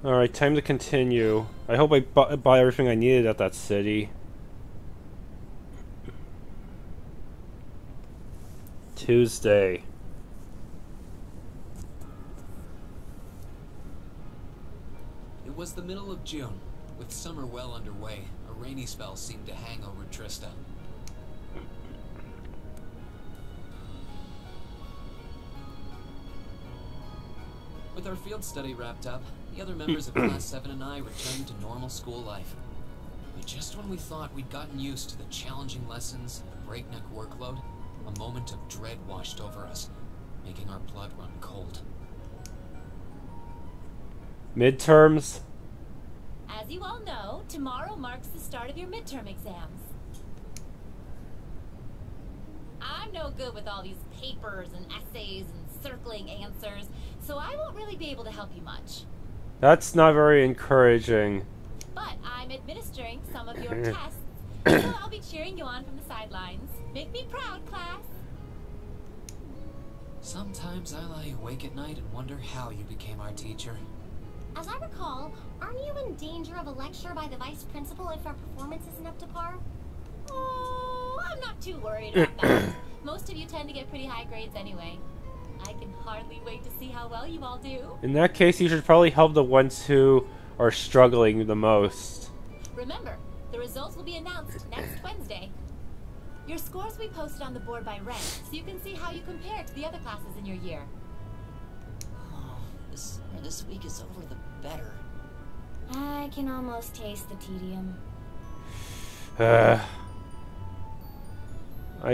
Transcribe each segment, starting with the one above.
Alright, time to continue. I hope I buy everything I needed at that city. Tuesday. It was the middle of June. With summer well underway, a rainy spell seemed to hang over Trista. With our field study wrapped up, the other members of Class 7 and I returned to normal school life. But just when we thought we'd gotten used to the challenging lessons and the breakneck workload, a moment of dread washed over us, making our blood run cold. Midterms? As you all know, tomorrow marks the start of your midterm exams. I'm no good with all these papers and essays and circling answers, so I won't really be able to help you much. That's not very encouraging. But I'm administering some of your tests, so I'll be cheering you on from the sidelines. Make me proud, class. Sometimes I lie awake at night and wonder how you became our teacher. As I recall, aren't you in danger of a lecture by the vice principal if our performance isn't up to par? Oh, I'm not too worried about that. Most of you tend to get pretty high grades anyway. I can hardly wait to see how well you all do. In that case, you should probably help the ones who are struggling the most. Remember, the results will be announced next Wednesday. Your scores will be posted on the board by rank, so you can see how you compare to the other classes in your year. Oh, this week is over, the better. I can almost taste the tedium. I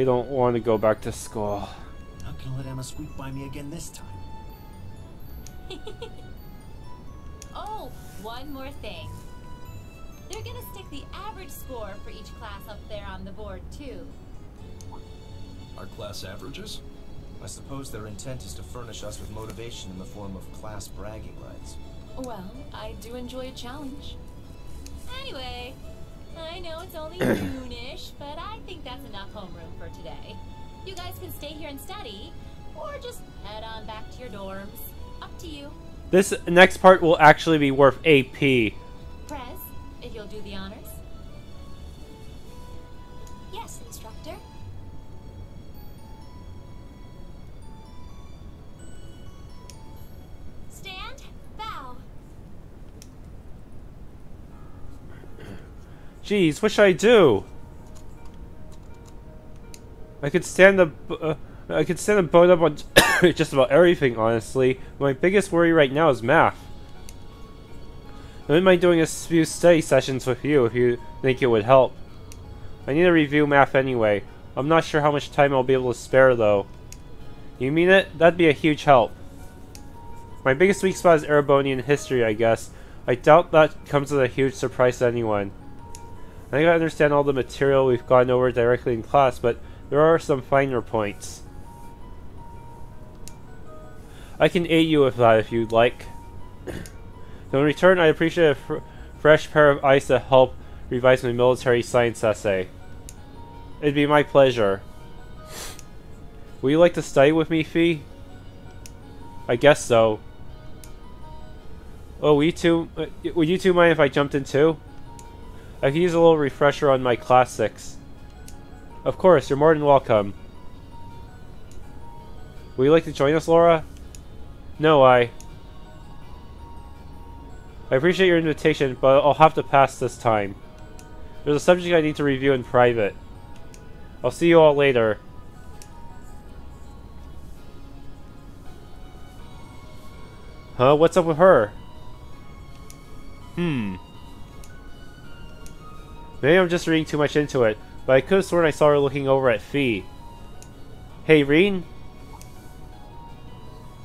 don't want to go back to school. Not gonna let Emma squeak by me again this time. Oh, one more thing. They're gonna stick the average score for each class up there on the board, too. Our class averages? I suppose their intent is to furnish us with motivation in the form of class bragging rights. Well, I do enjoy a challenge. Anyway, I know it's only noonish, but I think that's enough homeroom for today. You guys can stay here and study, or just head on back to your dorms. Up to you. This next part will actually be worth AP. Prez, if you'll do the honors. Yes, instructor. Stand, bow. Jeez, what should I do? I could stand and bone up on just about everything, honestly. My biggest worry right now is math. I wouldn't mind doing a few study sessions with you if you think it would help. I need to review math anyway. I'm not sure how much time I'll be able to spare, though. You mean it? That'd be a huge help. My biggest weak spot is Erebonian history, I guess. I doubt that comes as a huge surprise to anyone. I think I understand all the material we've gone over directly in class, but there are some finer points. I can aid you with that if you'd like. So in return, I appreciate a fresh pair of eyes to help revise my military science essay. It'd be my pleasure. Would you like to study with me, Fee? I guess so. Oh, would you two mind if I jumped in too? I could use a little refresher on my classics. Of course, you're more than welcome. Would you like to join us, Laura? No, I appreciate your invitation, but I'll have to pass this time. There's a subject I need to review in private. I'll see you all later. Huh? What's up with her? Maybe I'm just reading too much into it, but I could have sworn I saw her looking over at Fee. Hey, Reen?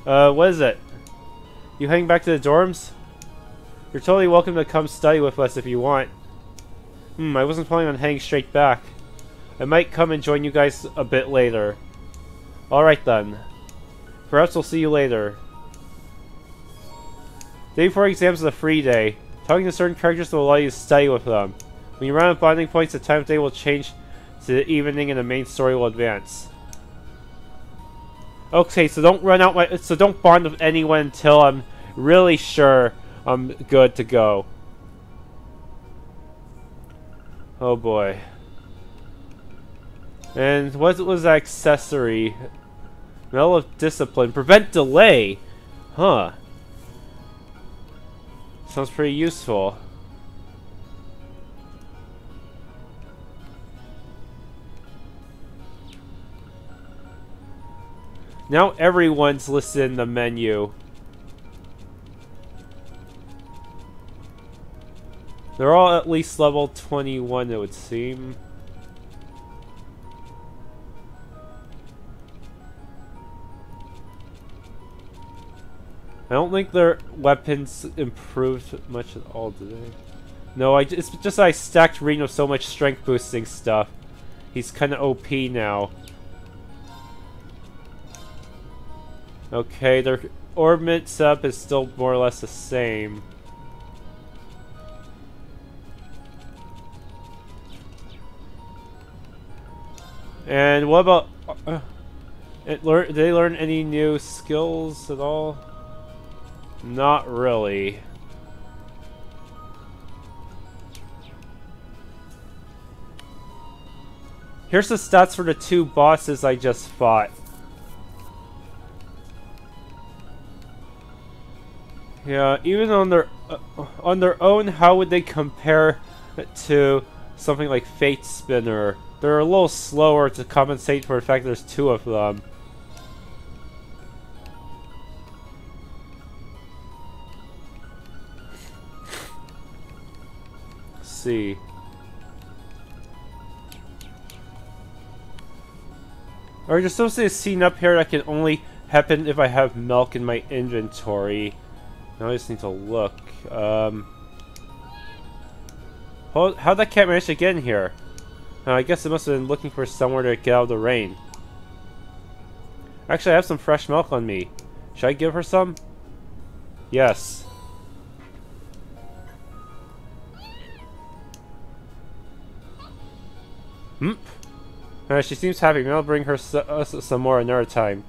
What is it? You heading back to the dorms? You're totally welcome to come study with us if you want. I wasn't planning on heading straight back. I might come and join you guys a bit later. Alright then. Perhaps we'll see you later. Day before exams is a free day. Talking to certain characters will allow you to study with them. When you run out of bonding points, the time of day will change to the evening and the main story will advance. Okay, so don't run out so don't bond with anyone until I'm really sure I'm good to go. Oh boy. And what was that accessory? Medal of Discipline. Prevent delay! Huh. Sounds pretty useful. Now everyone's listed in the menu. They're all at least level 21, it would seem. I don't think their weapons improved much at all today. No, it's just I stacked Reno so much strength boosting stuff. He's kinda OP now. Okay, their orbment setup is still more or less the same. And what about... did they learn any new skills at all? Not really. Here's the stats for the 2 bosses I just fought. Yeah, even on their own, how would they compare to something like Fate Spinner? They're a little slower to compensate for the fact there's 2 of them. Let's see. Or there's supposed to be a scene up here that can only happen if I have milk in my inventory. Now I just need to look. How'd that cat manage to get in here? I guess it must have been looking for somewhere to get out of the rain. Actually, I have some fresh milk on me. Should I give her some? Yes. She seems happy. Maybe I'll bring her some more another time.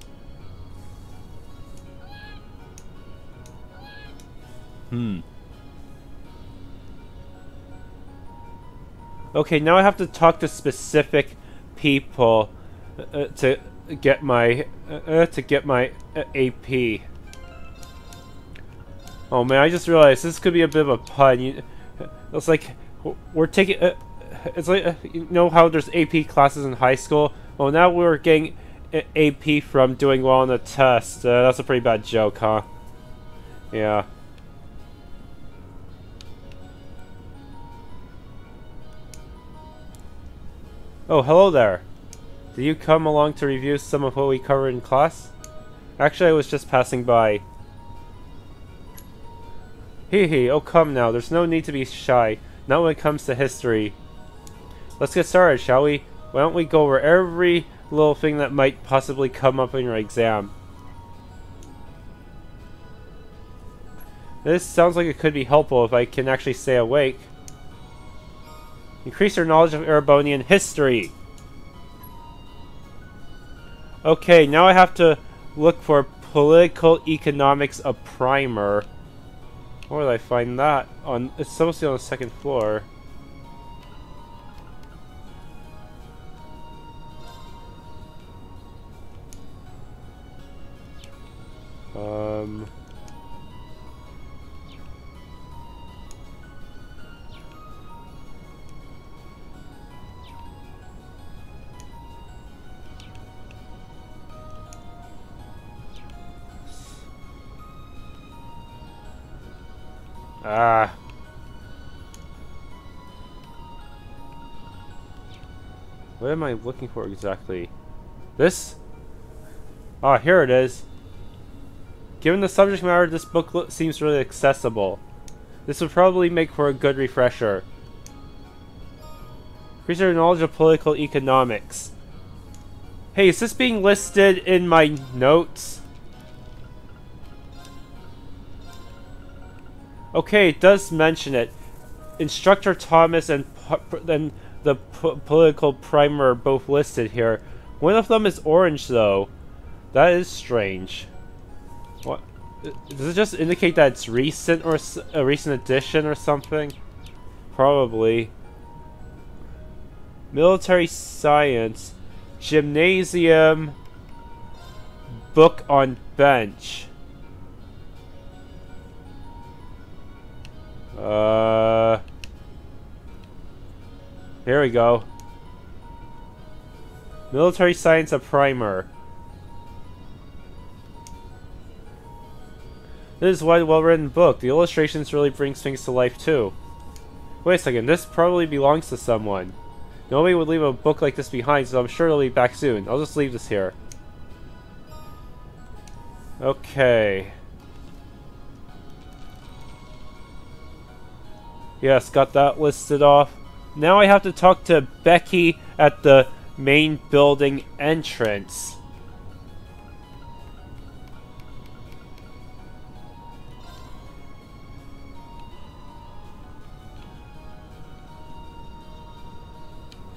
Okay, now I have to talk to specific people to get my AP. Oh man, I just realized this could be a bit of a pun. It's like we're taking. It's like you know how there's AP classes in high school. Well, now we're getting AP from doing well on the test. That's a pretty bad joke, huh? Yeah. Oh, hello there. Did you come along to review some of what we covered in class? Actually, I was just passing by. Hee hee, oh come now, there's no need to be shy. Not when it comes to history. Let's get started, shall we? Why don't we go over every little thing that might possibly come up in your exam? This sounds like it could be helpful if I can actually stay awake. Increase your knowledge of Erebonian history. Okay, now I have to look for political economics, a primer. Where did I find that? It's supposed to be on the 2nd floor. What am I looking for exactly? This? Ah, here it is. Given the subject matter, this book seems really accessible. This would probably make for a good refresher. Increase your knowledge of political economics. Hey, is this being listed in my notes? Okay, it does mention it. Instructor Thomas and the political primer are both listed here. One of them is orange, though. That is strange. What? Does it just indicate that it's recent or a recent addition or something? Probably. Military science. Gymnasium. Book on bench. Here we go. Military science, a primer. This is quite a well-written book. The illustrations really brings things to life too. Wait a second, this probably belongs to someone. Nobody would leave a book like this behind, so I'm sure it'll be back soon. I'll just leave this here. Okay. Yes, got that listed off. Now I have to talk to Becky at the main building entrance.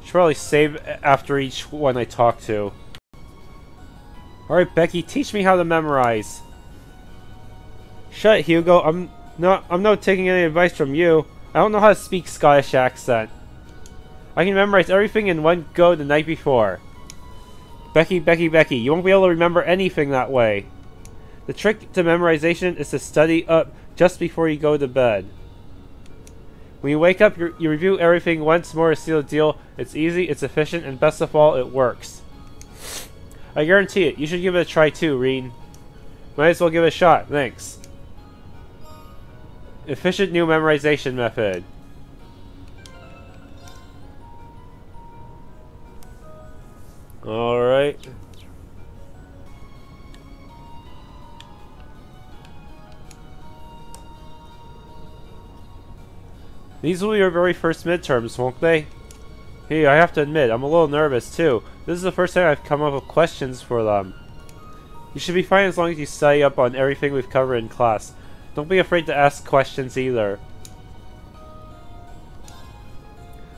Should probably save after each one I talk to. Alright, Becky, teach me how to memorize. Shut it, Hugo. I'm not taking any advice from you. I don't know how to speak Scottish accent. I can memorize everything in one go the night before. Becky, you won't be able to remember anything that way. The trick to memorization is to study up just before you go to bed. When you wake up, you review everything once more to seal the deal. It's easy, it's efficient, and best of all, it works. I guarantee it. You should give it a try too, Reen. Might as well give it a shot. Thanks. Efficient new memorization method. Alright. These will be your very first midterms, won't they? Hey, I have to admit, I'm a little nervous too. This is the first time I've come up with questions for them. You should be fine as long as you study up on everything we've covered in class. Don't be afraid to ask questions either.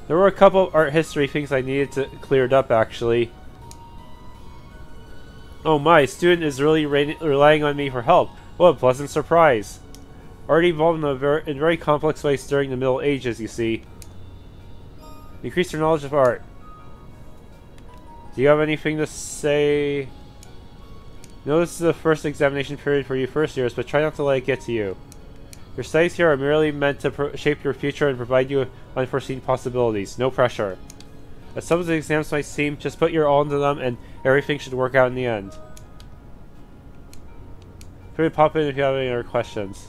There were a couple of art history things I needed to cleared up actually. Oh my, student is really relying on me for help. What a pleasant surprise. Already evolved in very complex ways during the Middle Ages, you see. Increase your knowledge of art. Do you have anything to say? No, this is the first examination period for you first years, but try not to let it get to you. Your studies here are merely meant to shape your future and provide you with unforeseen possibilities. No pressure. As some of the exams might seem, just put your all into them and everything should work out in the end. Feel free to pop in if you have any other questions.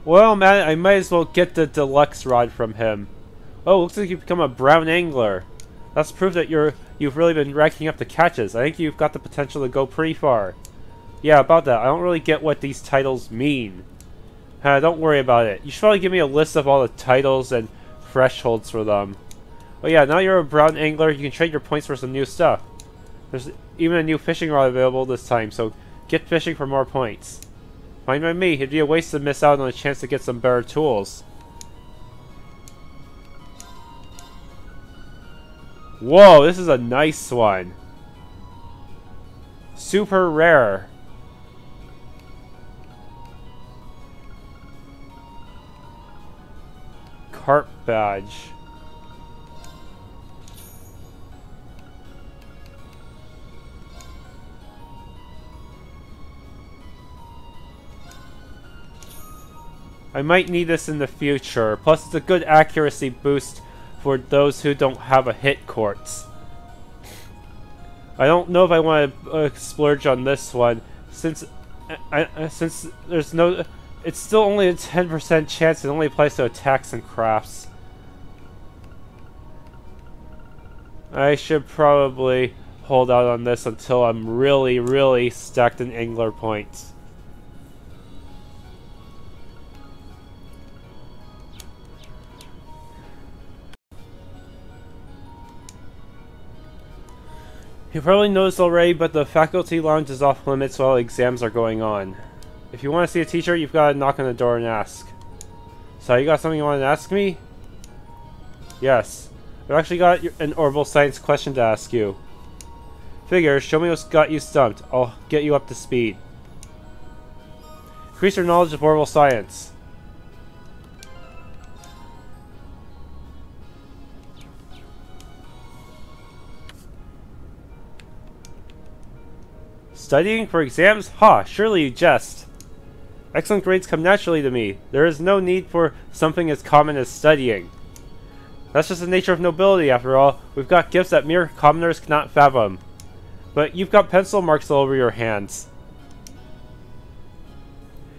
Well, man, I might as well get the deluxe rod from him. Oh, looks like you've become a brown angler. That's proof that you've really been racking up the catches. I think you've got the potential to go pretty far. Yeah, about that. I don't really get what these titles mean. Don't worry about it. You should probably give me a list of all the titles and thresholds for them. Oh yeah, now you're a brown angler, you can trade your points for some new stuff. There's even a new fishing rod available this time, so get fishing for more points. Fine by me, it'd be a waste to miss out on a chance to get some better tools. Whoa, this is a nice one. Super rare. Carp badge. I might need this in the future. Plus, it's a good accuracy boost for those who don't have a hit quartz. I don't know if I want to splurge on this one, since there's no. It's still only a 10% chance. It only applies to attacks and crafts. I should probably hold out on this until I'm really stacked in angler points. You probably noticed already, but the faculty lounge is off limits while exams are going on. If you want to see a teacher, you've got to knock on the door and ask. So, you got something you want to ask me? Yes. I've actually got an orbital science question to ask you. Figure, show me what's got you stumped. I'll get you up to speed. Increase your knowledge of orbital science. Studying for exams? Ha! Surely you jest. Excellent grades come naturally to me. There is no need for something as common as studying. That's just the nature of nobility, after all. We've got gifts that mere commoners cannot fathom. But you've got pencil marks all over your hands.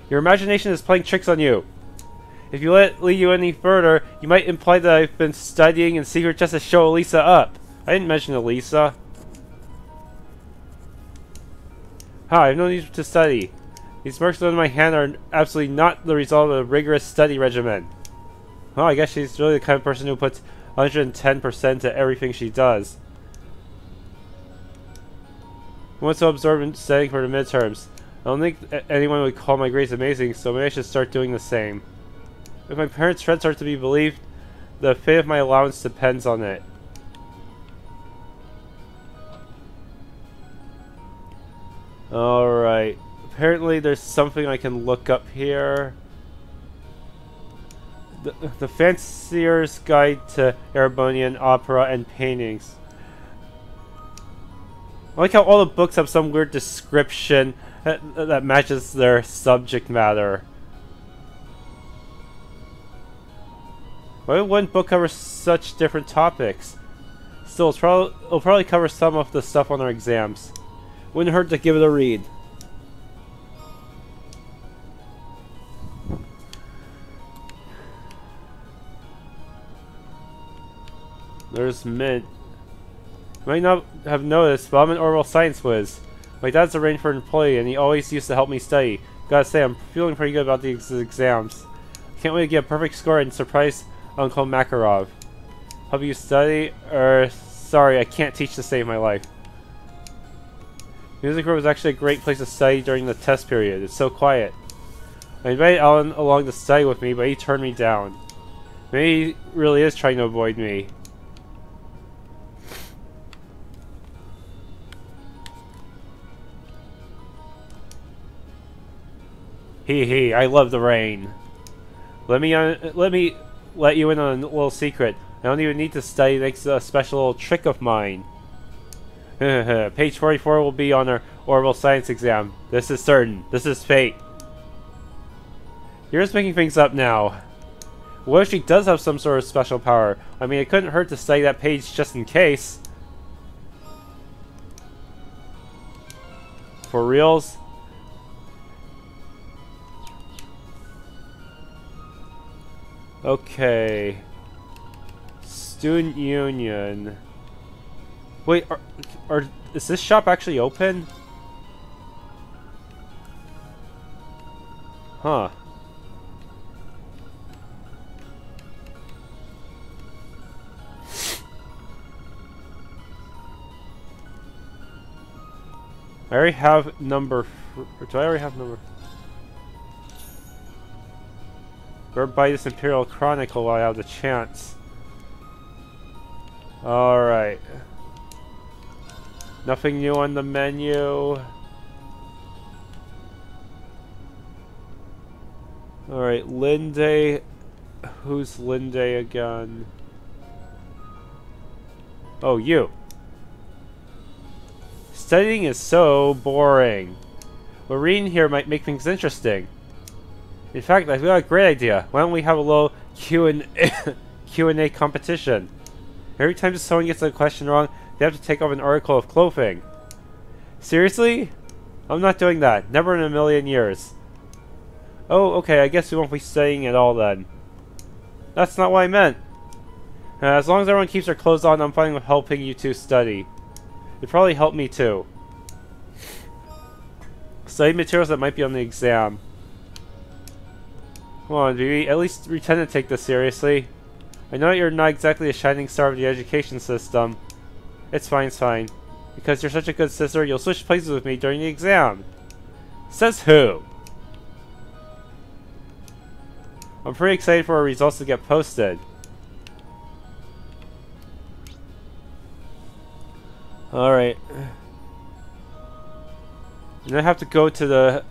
Your imagination is playing tricks on you. If you let it lead you any further, you might imply that I've been studying in secret just to show Elisa up. I didn't mention Elisa. Ha, I have no need to study. These marks on my hand are absolutely not the result of a rigorous study regimen. Well, I guess she's really the kind of person who puts 110% to everything she does. I want to absorb in studying for the midterms. I don't think anyone would call my grades amazing, so maybe I should start doing the same. If my parents' threats are to be believed, the fate of my allowance depends on it. Alright. Apparently there's something I can look up here. The Fancier's Guide to Erebonian Opera and Paintings. I like how all the books have some weird description that matches their subject matter. Why would one book cover such different topics? Still, it'll probably cover some of the stuff on our exams. Wouldn't hurt to give it a read. There's Mint. You might not have noticed, but I'm an orbital science whiz. My dad's a Rainford employee, and he always used to help me study. Gotta say, I'm feeling pretty good about these exams. Can't wait to get a perfect score and surprise Uncle Makarov. Help you study? Sorry, I can't teach to save my life. Music room is actually a great place to study during the test period. It's so quiet. I invited Alan along to study with me, but he turned me down. Maybe he really is trying to avoid me. Hee hee, I love the rain. Let me let you in on a little secret. I don't even need to study thanks to a special little trick of mine. Page 44 will be on our orbital science exam. This is certain. This is fate. You're just making things up now. What if she does have some sort of special power? I mean, it couldn't hurt to study that page just in case. For reals? Okay. Student Union. Wait, is this shop actually open? Huh. I already have number... Do I already have number... Better buy this Imperial Chronicle while I have the chance. Alright. Nothing new on the menu. Alright, Linde. Who's Linde again? Oh, you. Studying is so boring. But reading here might make things interesting. In fact, I've got a great idea. Why don't we have a little Q&A competition? Every time someone gets a question wrong, they have to take off an article of clothing. Seriously? I'm not doing that. Never in a million years. Oh, okay, I guess we won't be studying at all then. That's not what I meant. As long as everyone keeps their clothes on, I'm fine with helping you two study. It'd probably help me too. Study materials that might be on the exam. Come on, baby. At least pretend to take this seriously. I know you're not exactly a shining star of the education system. It's fine, it's fine. Because you're such a good sister, you'll switch places with me during the exam. Says who? I'm pretty excited for our results to get posted. Alright. And I have to go to the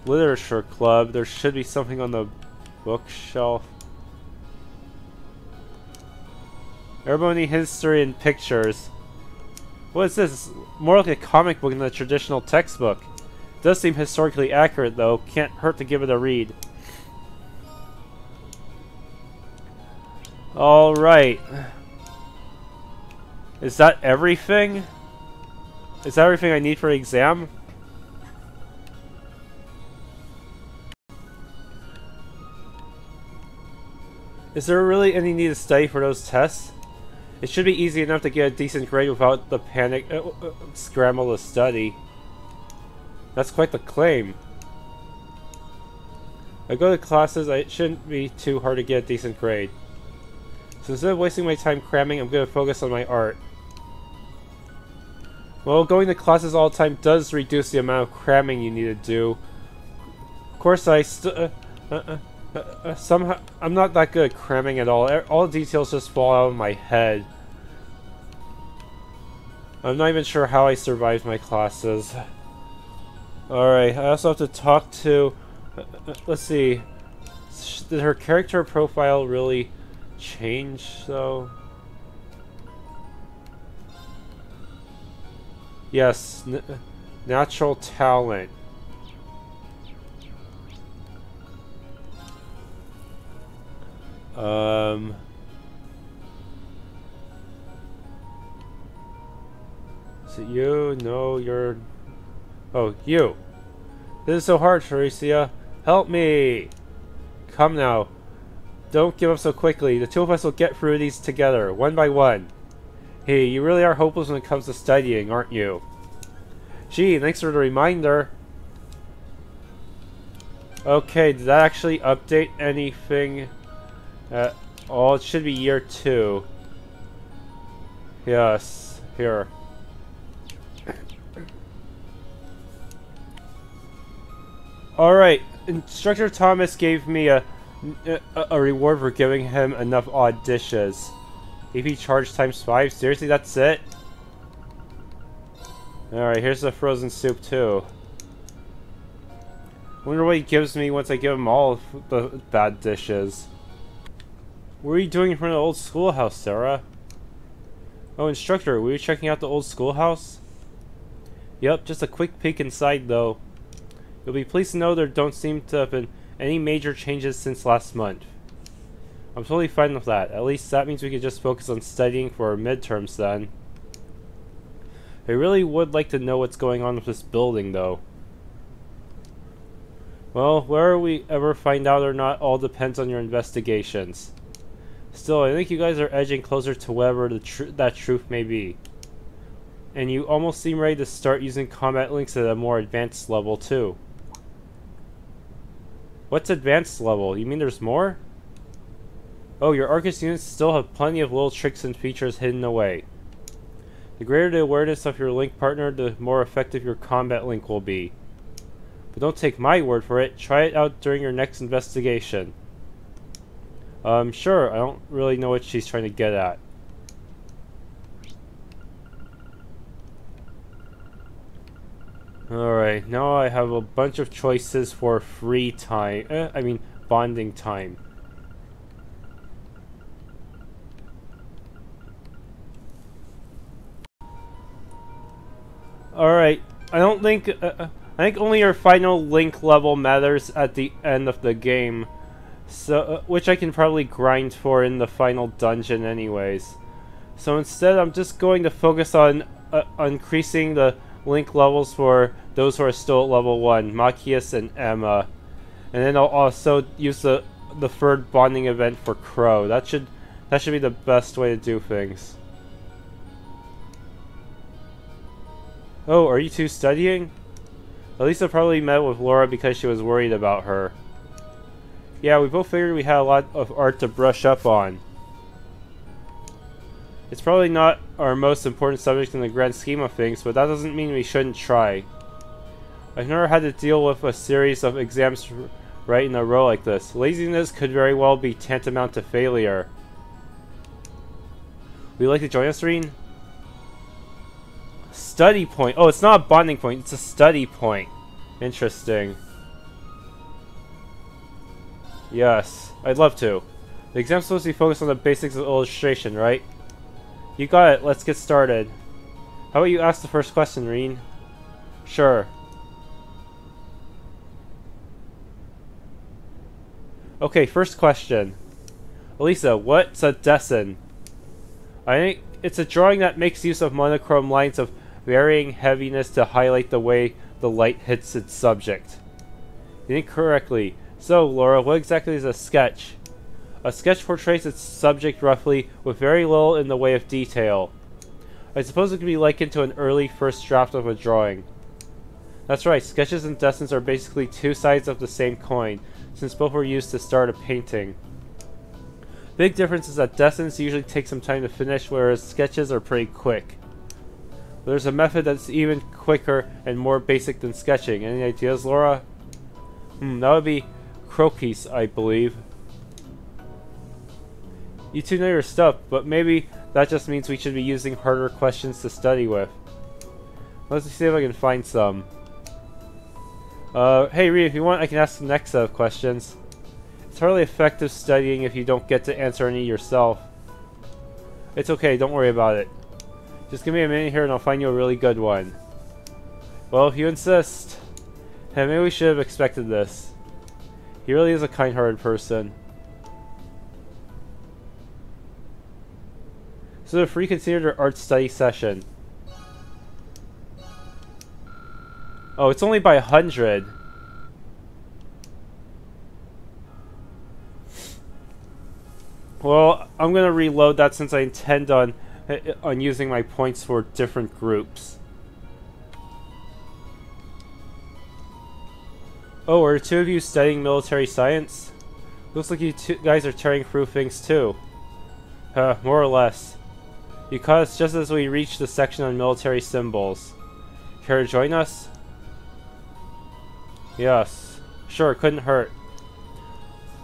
literature club. There should be something on the bookshelf. Erebonia history and pictures. What is this? More like a comic book than a traditional textbook. It does seem historically accurate though. Can't hurt to give it a read. Alright. Is that everything? Is that everything I need for the exam? Is there really any need to study for those tests? It should be easy enough to get a decent grade without the panic scramble to study. That's quite the claim. I go to classes, it shouldn't be too hard to get a decent grade. So instead of wasting my time cramming, I'm going to focus on my art. Well, going to classes all the time does reduce the amount of cramming you need to do. Of course, somehow I'm not that good at cramming at all. All the details just fall out of my head. I'm not even sure how I survived my classes. Alright, I also have to talk to... let's see. Did her character profile really change, though? Yes, natural talent. So you know you're... Oh, you. This is so hard, Teresia. Help me! Come now. Don't give up so quickly. The two of us will get through these together, one by one. Hey, you really are hopeless when it comes to studying, aren't you? Gee, thanks for the reminder. Okay, did that actually update anything at all? It should be year 2. Yes, here. Alright, Instructor Thomas gave me a reward for giving him enough odd dishes. AP charge times 5? Seriously, that's it? Alright, here's the frozen soup too. Wonder what he gives me once I give him all of the bad dishes. What are you doing in front of the old schoolhouse, Sarah? Oh, instructor, were you checking out the old schoolhouse? Yep, just a quick peek inside though. You'll be pleased to know there don't seem to have been any major changes since last month. I'm totally fine with that. At least that means we can just focus on studying for our midterms then. I really would like to know what's going on with this building though. Well, whether we ever find out or not all depends on your investigations. Still, I think you guys are edging closer to whatever that truth may be. And you almost seem ready to start using combat links at a more advanced level too. What's advanced level? You mean there's more? Oh, your ARCUS units still have plenty of little tricks and features hidden away. The greater the awareness of your link partner, the more effective your combat link will be. But don't take my word for it. Try it out during your next investigation. Sure, I don't really know what she's trying to get at. Alright, now I have a bunch of choices for free time. I mean, bonding time. Alright, I think only your final link level matters at the end of the game. So, which I can probably grind for in the final dungeon anyways. So instead, I'm just going to focus on increasing the link levels for those who are still at level 1, Machias and Emma. And then I'll also use the third bonding event for Crow. That should be the best way to do things. Oh, are you two studying? Elisa probably met with Laura because she was worried about her. Yeah, we both figured we had a lot of art to brush up on. It's probably not our most important subject in the grand scheme of things, but that doesn't mean we shouldn't try. I've never had to deal with a series of exams right in a row like this. Laziness could very well be tantamount to failure. Would you like to join us, Reen? study point. Oh, it's not a bonding point. It's a study point. Interesting. Yes, I'd love to. The exam's supposed to be focused on the basics of illustration, right? You got it. Let's get started. How about you ask the first question, Reen? Sure. Okay, first question. Elisa, what's a dessen? I think it's a drawing that makes use of monochrome lines of varying heaviness to highlight the way the light hits its subject. You think correctly. So, Laura, what exactly is a sketch? A sketch portrays its subject roughly, with very little in the way of detail. I suppose it could be likened to an early first draft of a drawing. That's right, sketches and dessins are basically two sides of the same coin, since both were used to start a painting. Big difference is that dessins usually take some time to finish, whereas sketches are pretty quick. But there's a method that's even quicker and more basic than sketching. Any ideas, Laura? That would be croquis, I believe. You two know your stuff, but maybe that just means we should be using harder questions to study with. Let's see if I can find some. Hey Ree, if you want I can ask the next set of questions. It's hardly effective studying if you don't get to answer any yourself. It's okay, don't worry about it. Just give me a minute here and I'll find you a really good one. Well, if you insist. Hey, maybe we should have expected this. He really is a kind-hearted person. So the free considered our art study session. Oh, it's only by 100. Well, I'm gonna reload that since I intend on using my points for different groups. Oh, are two of you studying military science? Looks like you two guys are tearing through things too. More or less. You caught us just as we reached the section on military symbols. Care to join us? Yes. Sure, couldn't hurt.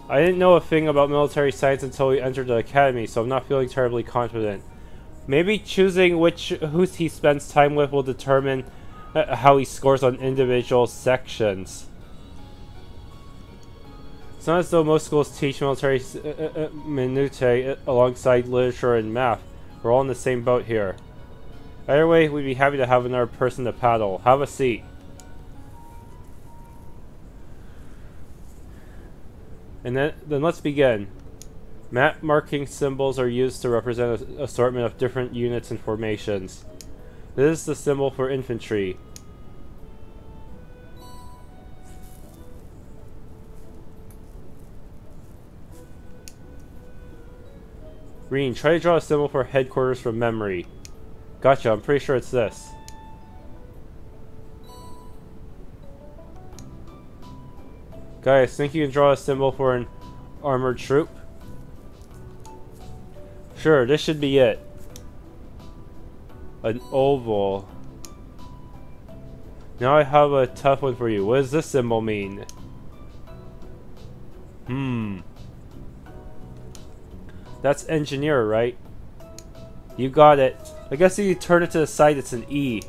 I didn't know a thing about military science until we entered the academy, so I'm not feeling terribly confident. Maybe choosing who he spends time with will determine how he scores on individual sections. It's not as though most schools teach military minutiae alongside literature and math. We're all in the same boat here. Either way, we'd be happy to have another person to paddle. Have a seat. And then let's begin. Map marking symbols are used to represent an assortment of different units and formations. This is the symbol for infantry. Reen, try to draw a symbol for headquarters from memory. Gotcha, I'm pretty sure it's this. Guys, think you can draw a symbol for an armored troop? Sure, this should be it. An oval. Now I have a tough one for you. What does this symbol mean? That's engineer, right? You got it. I guess if you turn it to the side, it's an E.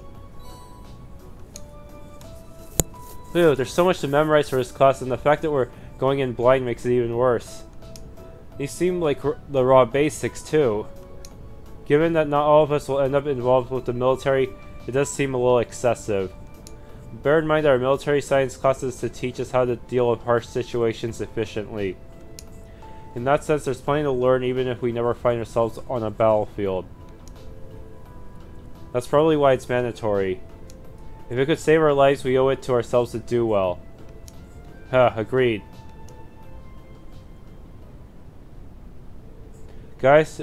Ew, there's so much to memorize for this class, and the fact that we're going in blind makes it even worse. These seem like the raw basics, too. Given that not all of us will end up involved with the military, it does seem a little excessive. Bear in mind that our military science class is to teach us how to deal with harsh situations efficiently. In that sense, there's plenty to learn even if we never find ourselves on a battlefield. That's probably why it's mandatory. If it could save our lives, we owe it to ourselves to do well. Agreed. Guys,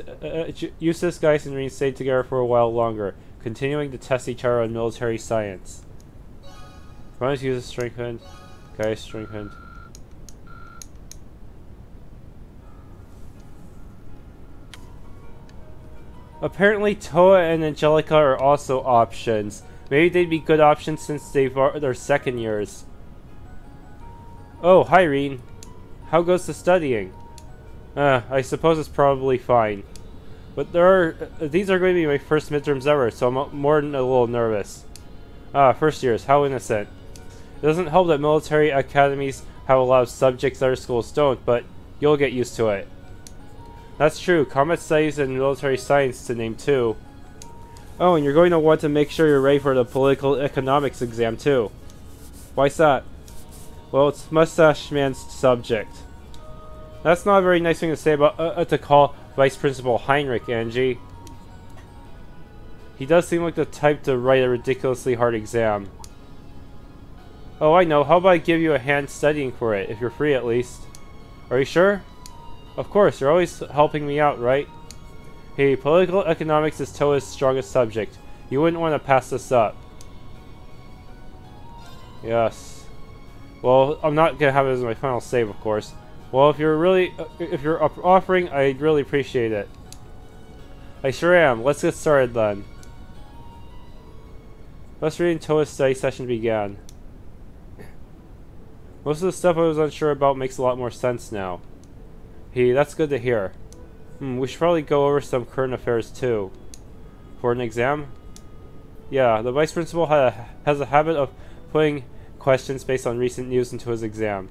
Eustace, Guys, and Reen stayed together for a while longer, continuing to test each other on military science. Ron's uses strengthened. Guys strengthened. Apparently Toa and Angelica are also options. Maybe they'd be good options since they're second years. Oh, hi Reen. How goes the studying? I suppose it's probably fine. But these are going to be my first midterms ever, so I'm more than a little nervous. First years, how innocent. It doesn't help that military academies have a lot of subjects other schools don't, but you'll get used to it. That's true, combat studies and military science to name two. Oh, and you're going to want to make sure you're ready for the political economics exam too. Why's that? Well, it's Mustache Man's subject. That's not a very nice thing to say about to call Vice Principal Heinrich, Angie. He does seem like the type to write a ridiculously hard exam. Oh, I know. How about I give you a hand studying for it, if you're free at least? Are you sure? Of course, you're always helping me out, right? Hey, political economics is TLoH's strongest subject. You wouldn't want to pass this up. Yes. Well, I'm not gonna have it as my final save, of course. Well, if you're offering, I'd really appreciate it. I sure am. Let's get started then. Let's read until TLoH's study session began. Most of the stuff I was unsure about makes a lot more sense now. Hey, that's good to hear. We should probably go over some current affairs too. For an exam? Yeah, the vice principal has a habit of putting questions based on recent news into his exam.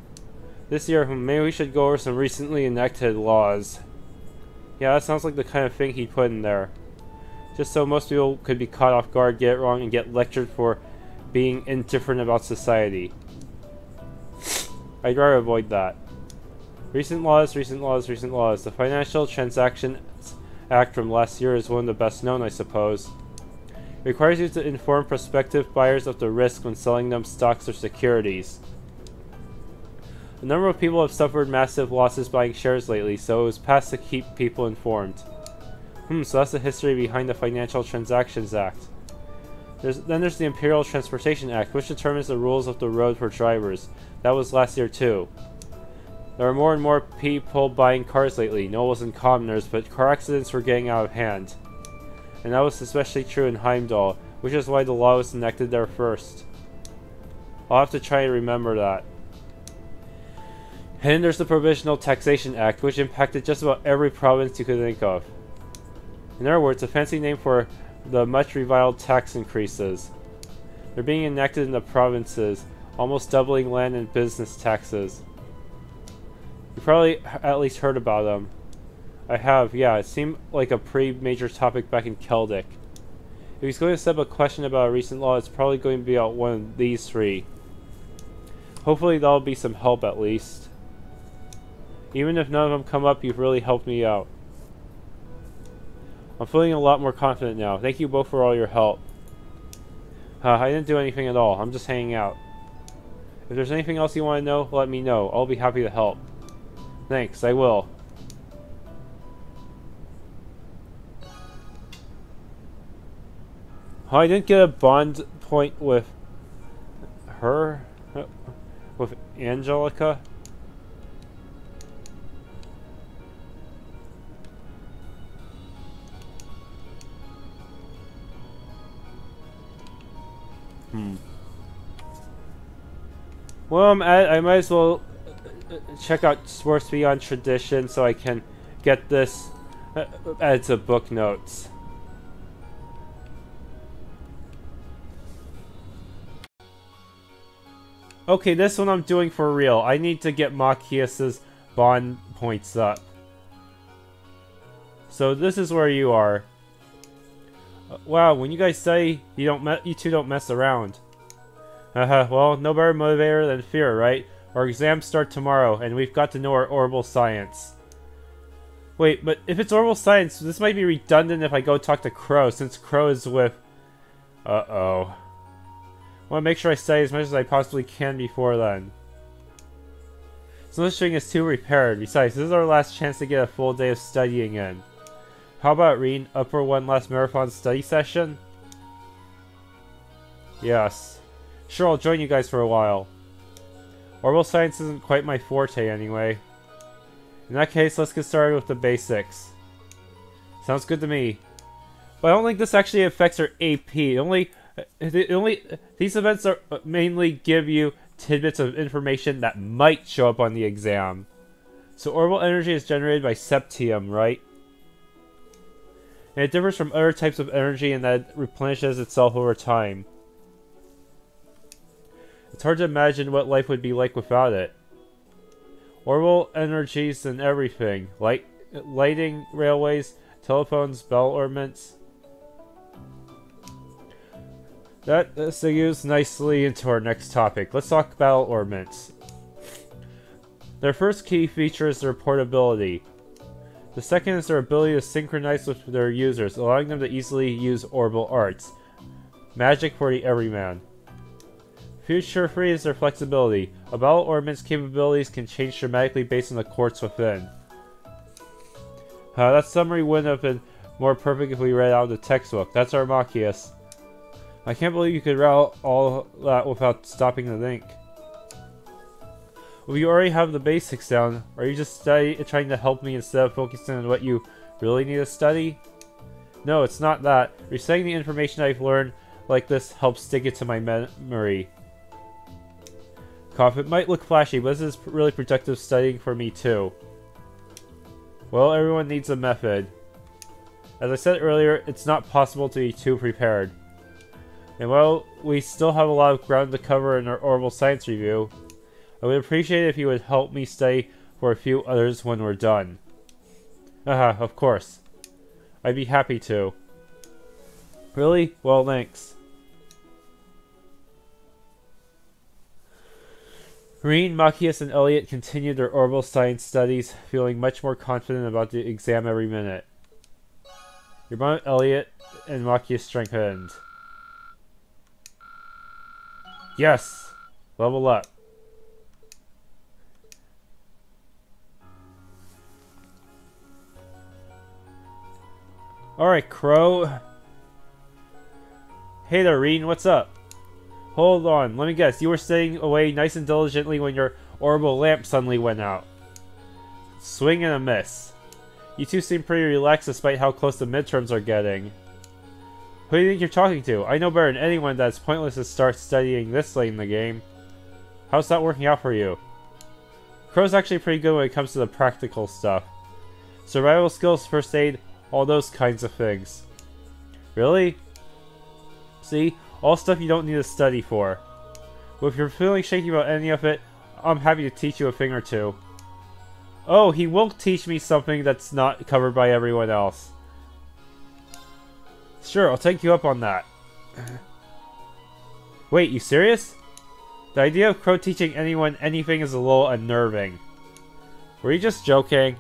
This year, maybe we should go over some recently enacted laws. Yeah, that sounds like the kind of thing he'd put in there. Just so most people could be caught off guard, get it wrong, and get lectured for being indifferent about society. I'd rather avoid that. Recent laws, recent laws, recent laws. The Financial Transactions Act from last year is one of the best known, I suppose. It requires you to inform prospective buyers of the risk when selling them stocks or securities. A number of people have suffered massive losses buying shares lately, so it was passed to keep people informed. So that's the history behind the Financial Transactions Act. Then there's the Imperial Transportation Act, which determines the rules of the road for drivers. That was last year too. There are more and more people buying cars lately, nobles and commoners, but car accidents were getting out of hand. And that was especially true in Heimdall, which is why the law was enacted there first. I'll have to try and remember that. And then there's the Provisional Taxation Act, which impacted just about every province you could think of. In other words, a fancy name for the much reviled tax increases. They're being enacted in the provinces, almost doubling land and business taxes. You probably at least heard about them. I have, yeah, it seemed like a pretty major topic back in Celtic. If he's going to set up a question about a recent law, it's probably going to be about one of these three. Hopefully that'll be some help at least. Even if none of them come up, you've really helped me out. I'm feeling a lot more confident now. Thank you both for all your help. I didn't do anything at all. I'm just hanging out. If there's anything else you want to know, let me know. I'll be happy to help. Thanks, I will. Oh, I didn't get a bond point with her? With Angelica? Well, I might as well check out Sports Beyond Tradition so I can get this added to book notes. Okay, this one I'm doing for real. I need to get Machias's bond points up. So this is where you are. Wow, when you guys say you two don't mess around. Well, no better motivator than fear, right? Our exams start tomorrow, and we've got to know our orbital science. Wait, but if it's orbital science, this might be redundant if I go talk to Crow, since Crow is with... Uh-oh. I want to make sure I study as much as I possibly can before then. So this string is too repaired. Besides, this is our last chance to get a full day of studying in. How about reading up for one last marathon study session? Yes. Sure, I'll join you guys for a while. Orbital science isn't quite my forte anyway. In that case, let's get started with the basics. Sounds good to me. But I don't think this actually affects our AP. These events are mainly give you tidbits of information that might show up on the exam. So orbital energy is generated by septium, right? And it differs from other types of energy in that it replenishes itself over time. It's hard to imagine what life would be like without it. Orbital energies and everything. Lighting, railways, telephones, bell orbments. That segues nicely into our next topic. Let's talk about orbments. Their first key feature is their portability. The second is their ability to synchronize with their users, allowing them to easily use orbital arts. Magic for the everyman. Future free is their flexibility. A battle orbment's capabilities can change dramatically based on the quartz within. That summary wouldn't have been more perfect if we read out the textbook. That's ARCUS. I can't believe you could route all that without stopping to think. Well, you already have the basics down. Are you just trying to help me instead of focusing on what you really need to study? No, it's not that. Reciting the information I've learned like this helps stick it to my memory. Cough, it might look flashy, but this is really productive studying for me too. Well, everyone needs a method. As I said earlier, it's not possible to be too prepared. And while we still have a lot of ground to cover in our orbital science review, I would appreciate it if you would help me study for a few others when we're done. Of course. I'd be happy to. Really? Well, thanks. Reen, Machias, and Elliot continued their orbital science studies, feeling much more confident about the exam every minute. Your bond with Elliot and Machias strengthened. Yes! Level up. Alright, Crow. Hey there, Reen, what's up? Hold on, let me guess. You were staying away nice and diligently when your orbital lamp suddenly went out. Swing and a miss. You two seem pretty relaxed despite how close the midterms are getting. Who do you think you're talking to? I know better than anyone that it's pointless to start studying this late in the game. How's that working out for you? Crow's actually pretty good when it comes to the practical stuff. Survival skills, first aid, all those kinds of things. Really? See? All stuff you don't need to study for. But if you're feeling shaky about any of it, I'm happy to teach you a thing or two. Oh, he will teach me something that's not covered by everyone else. Sure, I'll take you up on that. Wait, you serious? The idea of Crow teaching anyone anything is a little unnerving. Were you just joking?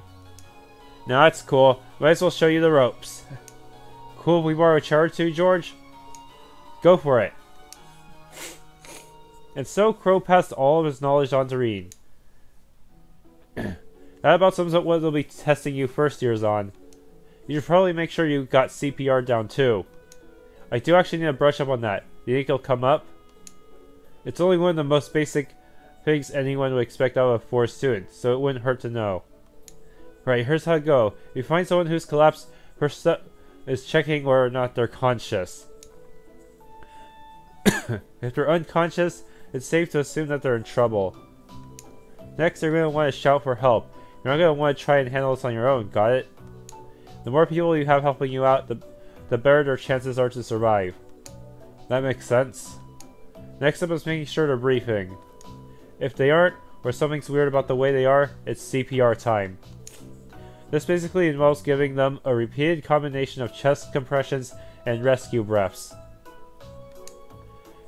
No, that's cool. Might as well show you the ropes. Cool if we borrow a chair or two, George? Go for it. And so Crow passed all of his knowledge on to Reen. That about sums up what they'll be testing you first years on. You should probably make sure you got CPR down too. I do actually need to brush up on that. Do you think it'll come up? It's only one of the most basic things anyone would expect out of a 4 student, so it wouldn't hurt to know. Right, here's how it go. If you find someone who's collapsed, first step is checking whether or not they're conscious. If they're unconscious, it's safe to assume that they're in trouble. Next, you're going to want to shout for help. You're not going to want to try and handle this on your own, got it? The more people you have helping you out, the better their chances are to survive. That makes sense. Next up is making sure they're breathing. If they aren't, or something's weird about the way they are, it's CPR time. This basically involves giving them a repeated combination of chest compressions and rescue breaths.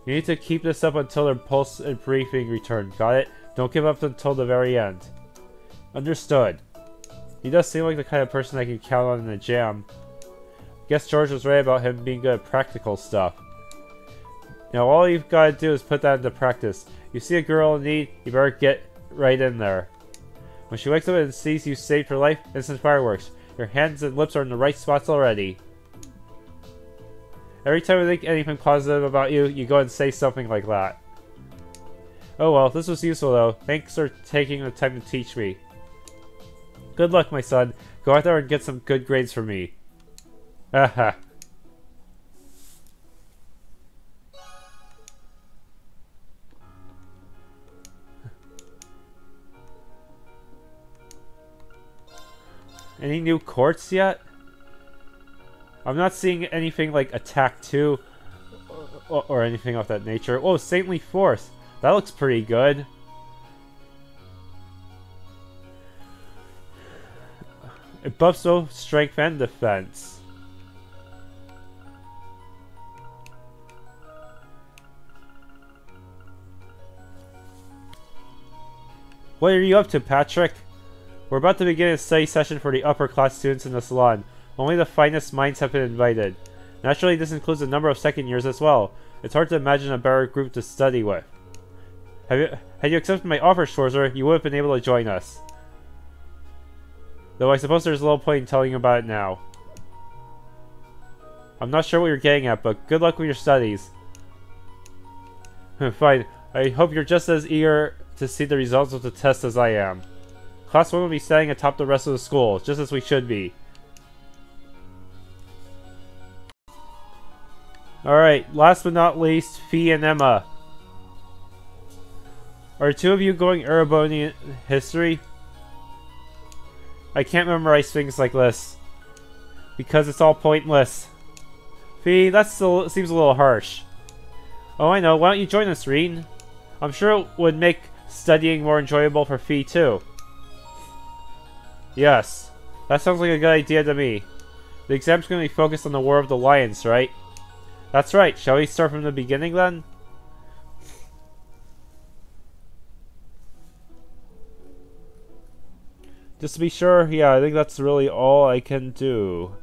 You need to keep this up until their pulse and breathing return, got it? Don't give up until the very end. Understood. He does seem like the kind of person I can count on in a jam. Guess George was right about him being good at practical stuff. Now all you've got to do is put that into practice. You see a girl in need, you better get right in there. When she wakes up and sees you saved her life, instant fireworks. Your hands and lips are in the right spots already. Every time I think anything positive about you, you go and say something like that. Oh well, this was useful though. Thanks for taking the time to teach me. Good luck, my son. Go out there and get some good grades for me. Haha. Any new quartz yet? I'm not seeing anything like Attack 2 or anything of that nature. Oh, Saintly Force. That looks pretty good. It buffs both strength and defense. What are you up to, Patrick? We're about to begin a study session for the upper class students in the salon. Only the finest minds have been invited. Naturally, this includes a number of second years as well. It's hard to imagine a better group to study with. Had you accepted my offer, Schwarzer, you would have been able to join us. Though I suppose there's a little point in telling you about it now. I'm not sure what you're getting at, but good luck with your studies. Fine. I hope you're just as eager to see the results of the test as I am. Class 1 will be standing atop the rest of the school, just as we should be. Alright, last but not least, Fee and Emma. Are two of you going Erebonia history? I can't memorize things like this. Because it's all pointless. Fee, that still seems a little harsh. Oh, I know. Why don't you join us, Reen? I'm sure it would make studying more enjoyable for Fee, too. Yes. That sounds like a good idea to me. The exam's going to be focused on the War of the Lions, right? That's right. Shall we start from the beginning, then? Just to be sure, yeah, I think that's really all I can do.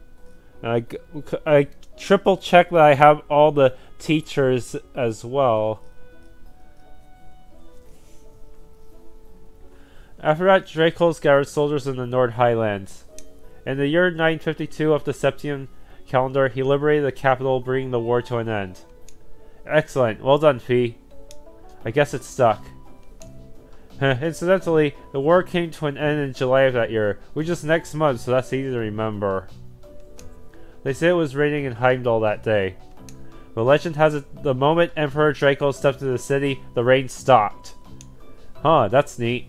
I triple check that I have all the teachers as well. After that, Dracos gathered soldiers in the Nord Highlands. In the year 952 of the Septian calendar, he liberated the capital, bringing the war to an end. Excellent. Well done, Fee. I guess it stuck. Incidentally, the war came to an end in July of that year, which is next month, so that's easy to remember. They say it was raining in Heimdall that day. But legend has it the moment Emperor Draco stepped into the city, the rain stopped. Huh, that's neat.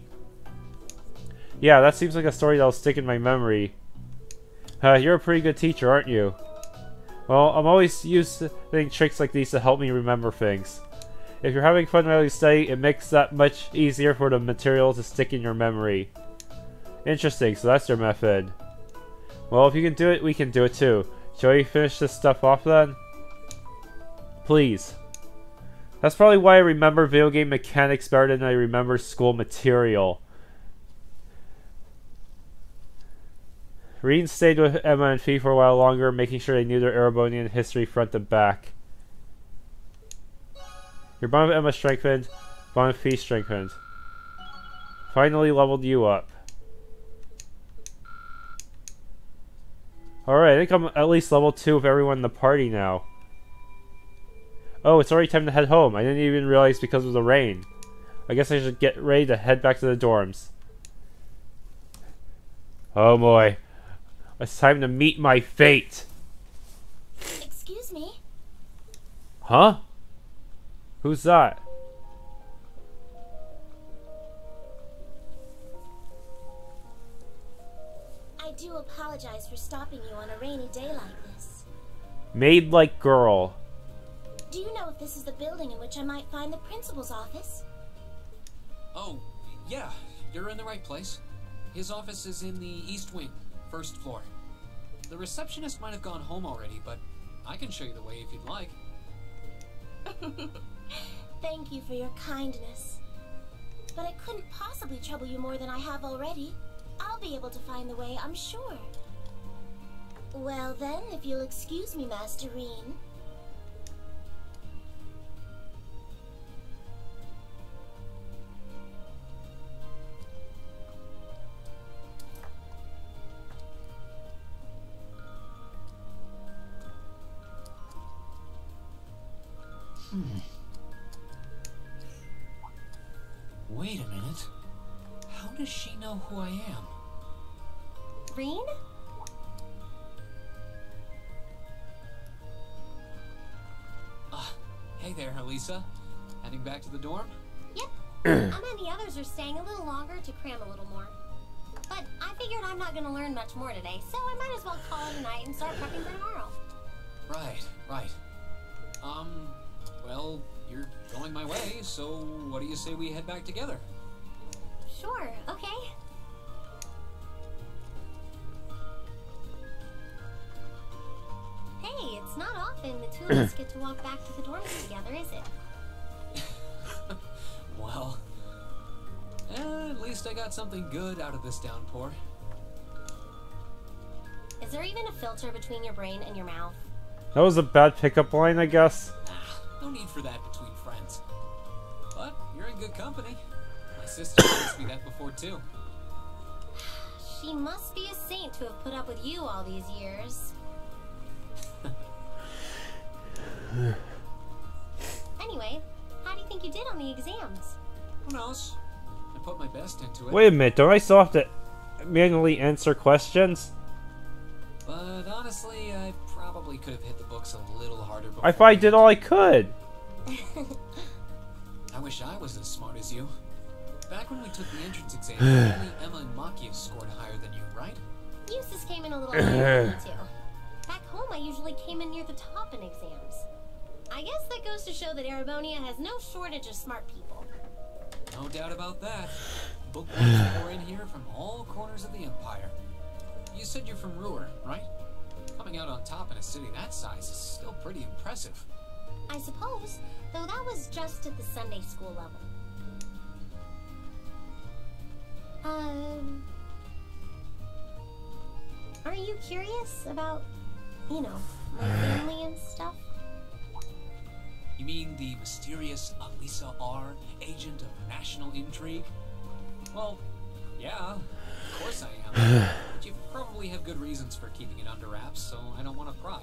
Yeah, that seems like a story that'll stick in my memory. You're a pretty good teacher, aren't you? Well, I'm always using tricks like these to help me remember things. If you're having fun while you study, it makes that much easier for the material to stick in your memory. Interesting, so that's your method. Well, if you can do it, we can do it too. Shall we finish this stuff off then? Please. That's probably why I remember video game mechanics better than I remember school material. Reen stayed with Emma and Fee for a while longer, making sure they knew their Erebonian history front to back. Your bond with Emma strengthened, bond with Fee strengthened. Finally leveled you up. Alright, I think I'm at least level 2 with everyone in the party now. Oh, it's already time to head home. I didn't even realize because of the rain. I guess I should get ready to head back to the dorms. Oh boy. It's time to meet my fate. Excuse me? Huh? Who's that? I do apologize for stopping you on a rainy day like this. Maid-like girl. Do you know if this is the building in which I might find the principal's office? Oh, yeah, you're in the right place. His office is in the East Wing, first floor. The receptionist might have gone home already, but I can show you the way if you'd like. Thank you for your kindness. But I couldn't possibly trouble you more than I have already. I'll be able to find the way, I'm sure. Well then, if you'll excuse me, Master Reen. Wait a minute. How does she know who I am? Reen? Hey there, Elisa. Heading back to the dorm? Yep. And the others are staying a little longer to cram a little more. But I figured I'm not going to learn much more today, so I might as well call it a night and start prepping for tomorrow. Right. Well, you're going my way, so what do you say we head back together? Sure, okay. Hey, it's not often the two of us get to walk back to the dorms together, is it? Well, at least I got something good out of this downpour. Is there even a filter between your brain and your mouth? That was a bad pickup line, I guess. No need for that between friends. But you're in good company. My sister asked me that before too. She must be a saint to have put up with you all these years. Anyway, how do you think you did on the exams? Who knows? I put my best into it. Wait a minute, don't I still have to manually answer questions? But honestly, I probably could have hit the books a little harder before. I thought I did all I could. I wish I was as smart as you. Back when we took the entrance exam, only Emma and Makia scored higher than you, right? Eustace came in a little higher than me too. Back home, I usually came in near the top in exams. I guess that goes to show that Erebonia has no shortage of smart people. No doubt about that. Bookworms pour in here from all corners of the Empire. You said you're from Ruhr, right? Coming out on top in a city that size is still pretty impressive. I suppose, though that was just at the Sunday school level. Are you curious about, you know, my family and stuff? You mean the mysterious Alisa R, agent of national intrigue? Well, yeah, of course I am. But you probably have good reasons for keeping it under wraps, so I don't want to pry.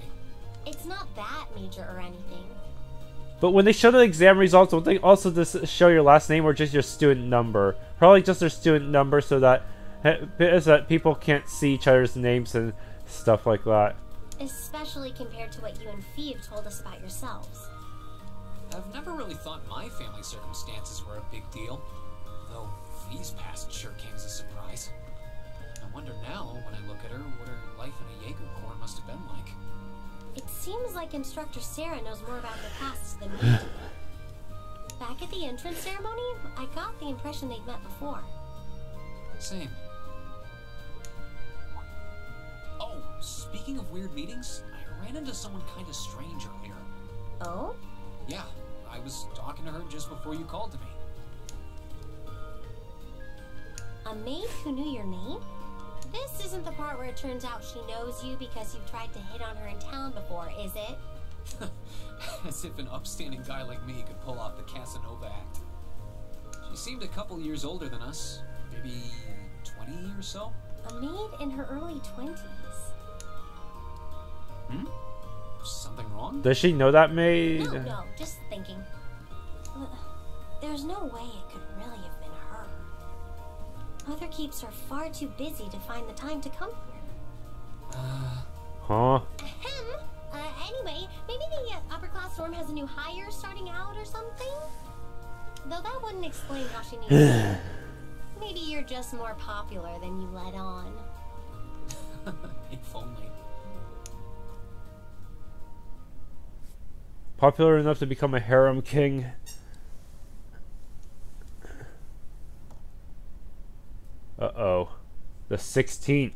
It's not that major or anything. But when they show the exam results, don't they also just show your last name or just your student number? Probably just their student number so that people can't see each other's names and stuff like that. Especially compared to what you and Fee have told us about yourselves. I've never really thought my family circumstances were a big deal, though Fee's past sure came as a surprise. I wonder now, when I look at her, what her life in a Jaeger Corps must have been like. It seems like Instructor Sarah knows more about their pasts than we do. Back at the entrance ceremony, I got the impression they'd met before. Same. Oh, speaking of weird meetings, I ran into someone kind of strange earlier. Oh? Yeah, I was talking to her just before you called to me. A maid who knew your name? This isn't the part where it turns out she knows you because you've tried to hit on her in town before, is it? As if an upstanding guy like me could pull off the Casanova act. She seemed a couple years older than us, maybe 20 or so. A maid in her early 20s. Hmm? Something wrong? Does she know that maid? No, just thinking. There's no way it could really have been her. Other keeps are far too busy to find the time to come here. Huh? Anyway, maybe the upper class dorm has a new hire starting out or something? Though that wouldn't explain how she knew you. Maybe you're just more popular than you let on. If only. Popular enough to become a harem king. Uh-oh. The 16th.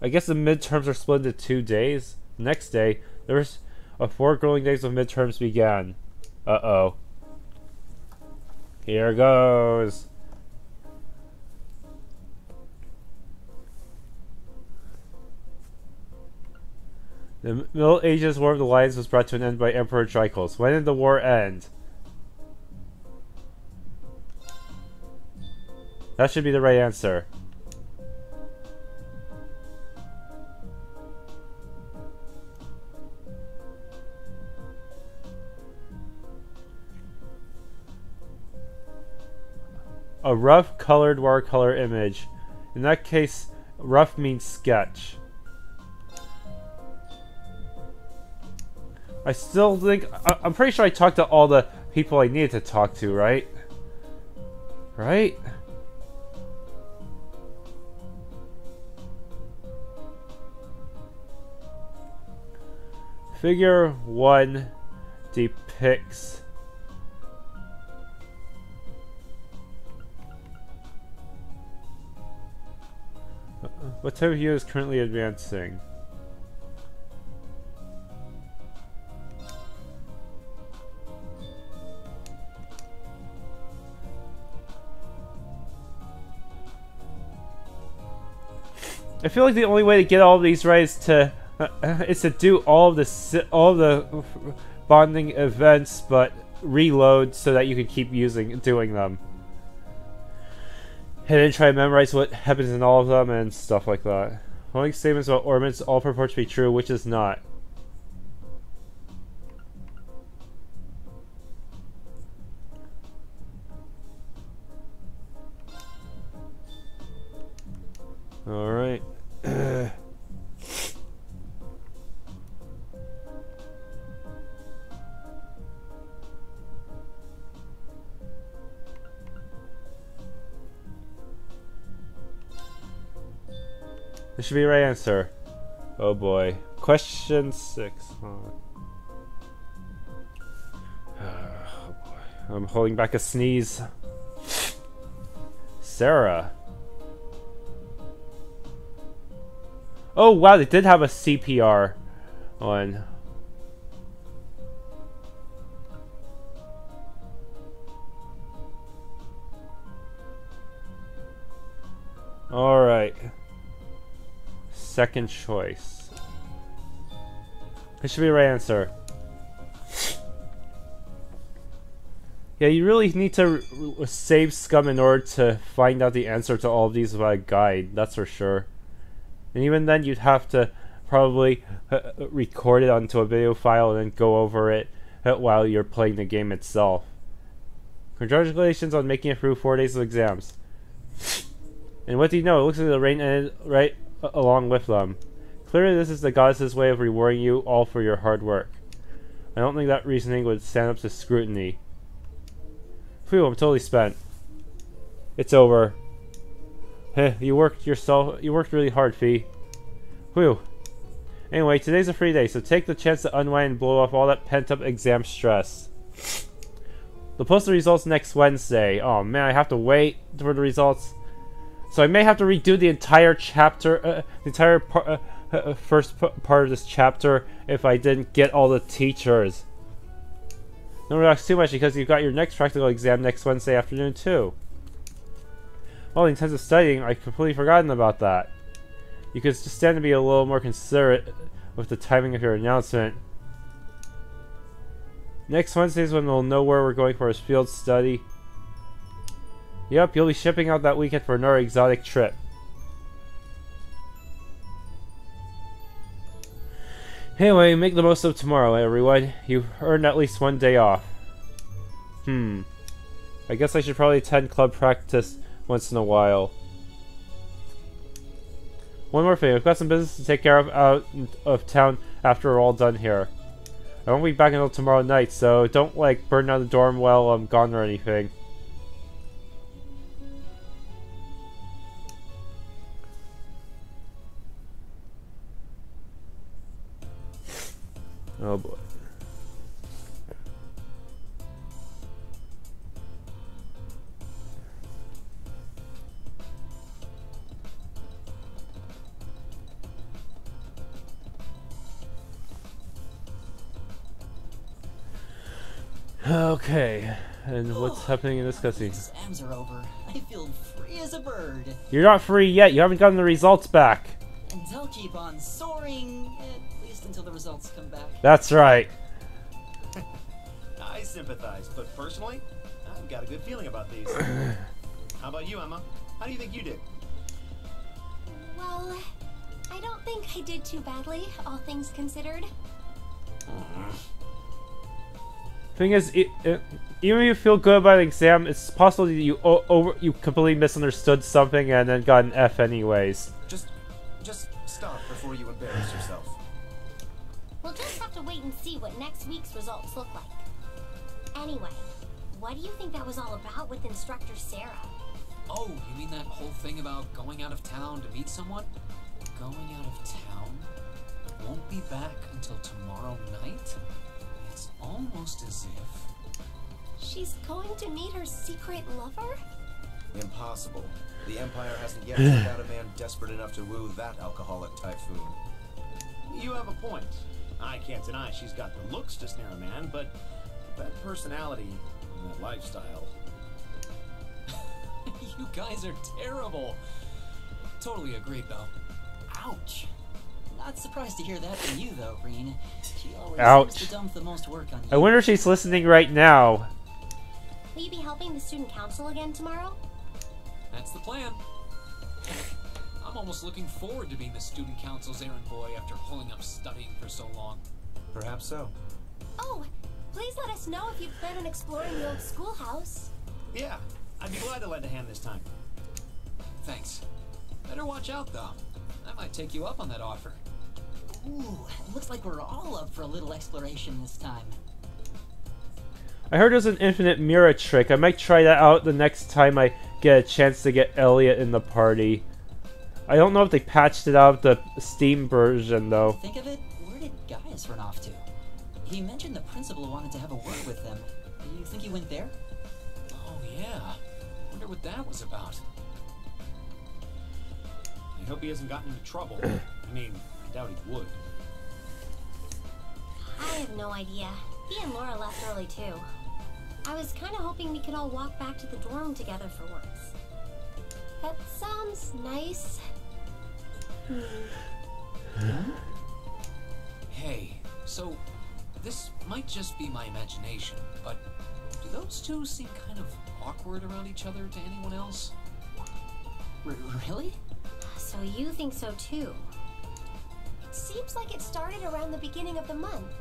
I guess the midterms are split into 2 days. Next day, there's 4 grueling days of midterms began. Uh-oh. Here goes. The Middle Ages War of the Lions was brought to an end by Emperor Dracos. When did the war end? That should be the right answer. A rough colored watercolor image. In that case, rough means sketch. I still think... I'm pretty sure I talked to all the people I needed to talk to, right? Right? Figure 1 depicts what type of unit is currently advancing? I feel like the only way to get all of these right is to do all of the bonding events, but reload so that you can keep doing them. And then try to memorize what happens in all of them and stuff like that. Following statements about orbments all purport to be true, which is not. Alright. This should be the right answer. Oh boy. Question 6. Oh boy. I'm holding back a sneeze. Sarah. Oh wow, they did have a CPR on. Alright. Second choice. This should be the right answer. Yeah, you really need to save scum in order to find out the answer to all of these without a guide, that's for sure. And even then, you'd have to probably record it onto a video file and then go over it while you're playing the game itself. Congratulations on making it through 4 days of exams. And what do you know? It looks like the rain ended right along with them. Clearly this is the goddess's way of rewarding you all for your hard work. I don't think that reasoning would stand up to scrutiny. Phew, I'm totally spent. It's over. Heh, you worked really hard, Fee. Whew. Anyway, today's a free day, so take the chance to unwind and blow off all that pent-up exam stress. They'll post the results next Wednesday. Oh man, I have to wait for the results. So I may have to redo the entire chapter, the entire first part of this chapter if I didn't get all the teachers. Don't relax too much because you've got your next practical exam next Wednesday afternoon too. All the intensive studying, I've completely forgotten about that. You could just stand to be a little more considerate with the timing of your announcement. Next Wednesday is when we'll know where we're going for his field study. Yep, you'll be shipping out that weekend for another exotic trip. Anyway, make the most of tomorrow, everyone. You've earned at least one day off. I guess I should probably attend club practice once in a while. One more thing, I've got some business to take care of out of town after we're all done here. I won't be back until tomorrow night, so don't like burn down the dorm while I'm gone or anything. Oh boy. Okay, and what's happening in this cutscene? Exams are over. I feel free as a bird. You're not free yet. You haven't gotten the results back. And they'll keep on soaring, at least until the results come back. That's right. I sympathize, but personally, I've got a good feeling about these. How about you, Emma? How do you think you did? Well, I don't think I did too badly, all things considered. Thing is, even if you feel good about an exam, it's possible that you completely misunderstood something and then got an F anyways. Just stop before you embarrass yourself. We'll just have to wait and see what next week's results look like. Anyway, what do you think that was all about with Instructor Sarah? Oh, you mean that whole thing about going out of town to meet someone? Going out of town? won't be back until tomorrow night? It's almost as if... She's going to meet her secret lover? Impossible. The Empire hasn't yet sent out a man desperate enough to woo that alcoholic typhoon. You have a point. I can't deny she's got the looks to snare a man, but that personality and that lifestyle... You guys are terrible. Totally agreed, though. Ouch. Not surprised to hear that from you, though, Green. She always Ouch. seems to dump the most work on you. I wonder if she's listening right now. Will you be helping the student council again tomorrow? That's the plan. I'm almost looking forward to being the student council's errand boy after pulling up studying for so long. Perhaps so. Oh, please let us know if you plan on exploring the old schoolhouse. Yeah, I'd be glad to lend a hand this time. Thanks. Better watch out, though. I might take you up on that offer. Ooh, it looks like we're all up for a little exploration this time. I heard there's an infinite mirror trick. I might try that out the next time I get a chance to get Elliot in the party. I don't know if they patched it out of the Steam version, though. Think of it, where did Gaius run off to? He mentioned the principal wanted to have a word with them. Do you think he went there? Oh, yeah. Wonder what that was about. I hope he hasn't gotten into trouble. I mean, I doubt he would. I have no idea. He and Laura left early too. I was kind of hoping we could all walk back to the dorm together for once. That sounds nice. Hey, so this might just be my imagination, but do those two seem kind of awkward around each other to anyone else? Really? So you think so too? It seems like it started around the beginning of the month.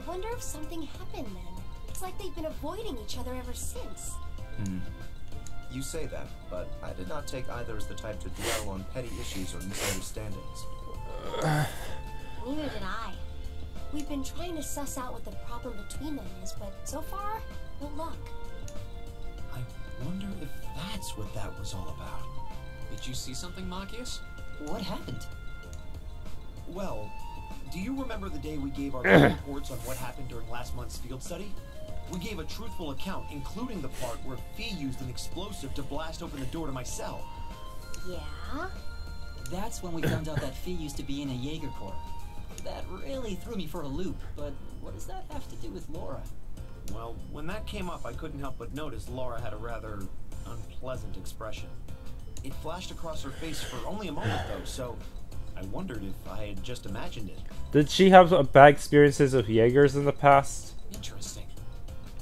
I wonder if something happened then. It's like they've been avoiding each other ever since. You say that, but I did not take either as the type to dwell on petty issues or misunderstandings. Neither did I. We've been trying to suss out what the problem between them is, but so far, no luck. I wonder if that's what that was all about. Did you see something, Machias? What happened? Well, do you remember the day we gave our reports on what happened during last month's field study? We gave a truthful account, including the part where Fee used an explosive to blast open the door to my cell. Yeah? That's when we found out that Fee used to be in a Jaeger Corps. That really threw me for a loop, but what does that have to do with Laura? Well, when that came up, I couldn't help but notice Laura had a rather unpleasant expression. It flashed across her face for only a moment, though, so I wondered if I had just imagined it. Did she have bad experiences with Jaegers in the past? Interesting.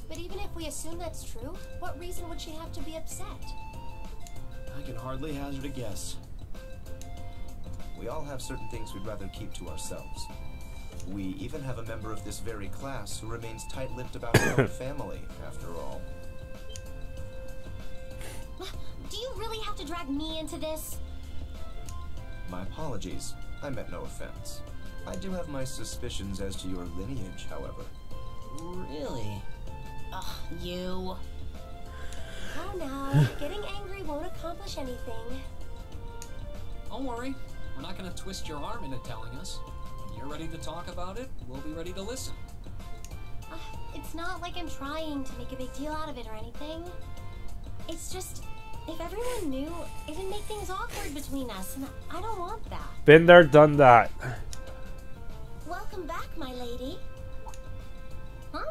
But even if we assume that's true, what reason would she have to be upset? I can hardly hazard a guess. We all have certain things we'd rather keep to ourselves. We even have a member of this very class who remains tight-lipped about her own family, after all. Do you really have to drag me into this? My apologies. I meant no offense. I do have my suspicions as to your lineage, however. Really? Ugh, you. Oh no, getting angry won't accomplish anything. Don't worry. We're not going to twist your arm into telling us. When you're ready to talk about it, we'll be ready to listen. It's not like I'm trying to make a big deal out of it or anything. It's just, if everyone knew, it'd make things awkward between us, and I don't want that. Been there, done that. Welcome back, my lady. Huh?